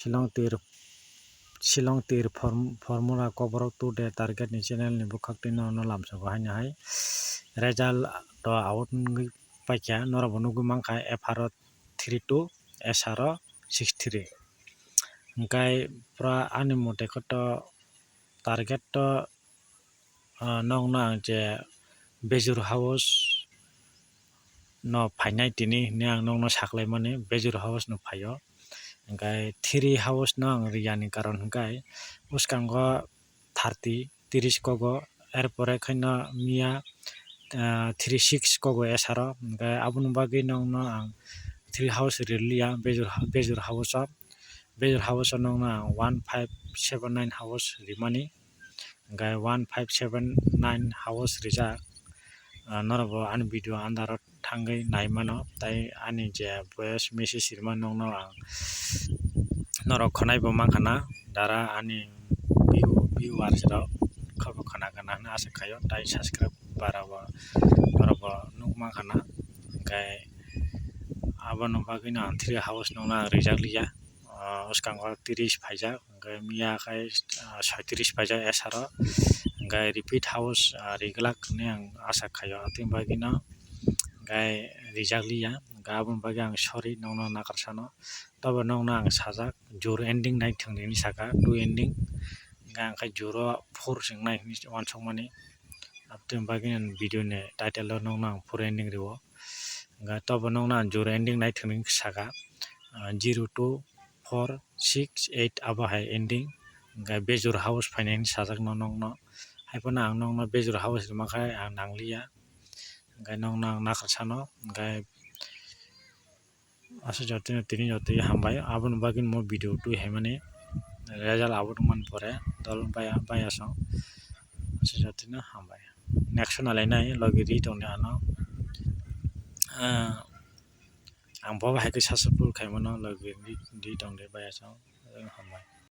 Shillong tir formula koborok tu de target ni channel ni bukhak tino no lamsago haino hai result to out ngui paikha norabo nugui mankha FR 32 SR 63 hingkai pura ani mote koto target to nongno ang je bejur house no phainai tini hingni ang nongno saklaimani bejur house no phaio hingkai 3 house no ang riyani karon hingkai bwskango 30 kogo erpore khaino mia 36 kogo SR o hingkai aboni bagui nongno ang 3 house rirliya bejur house o nongno ang 1579 house rimani hingkai 1579 house rijak norabo ani video andar o thangui naimano tei ani je voice message sirmani nongno ang norog khwnai bo mankhana dara ani viewers rok khebo khwnagana hinui asa khaio tei subscriber rok norogbo nukmankhana hingkai aboni bagui no ang 3 house nongno ang rijakliya bwskango 30 phaijak hingkai mia khai 36 phaijak SR o hingkai repeat house riglak hinui ang asa khaio aboni bagui no hingkai rijakliya hingkai aboni bagui ang sorry nongno nakarsano tobo nongno ang sajak jur ending naithok nini saka 2 ending hingkai ang khai jur o 4 chwngnai hinui uansukmani aboni bagui ni video ni title o nongno ang 4 ending rio hingkai tobo nongno ang jur ending naithok nini saka 0 2 4 6 8 abo hai ending hingkai bejur house phainani sajak no nongno haifano ang nongno bejur house rimakhai ang nangliya hingkai nongno ang nakarsano hingkai asukjak tini jotui hambai aboni bagui mo video tuihaimani result out wngmani pore dol biasang asukjak tini hambai next o nalainai logi ri tongni ano ang bobo hai khe successful khaimano logi ri tongde biasang hambai.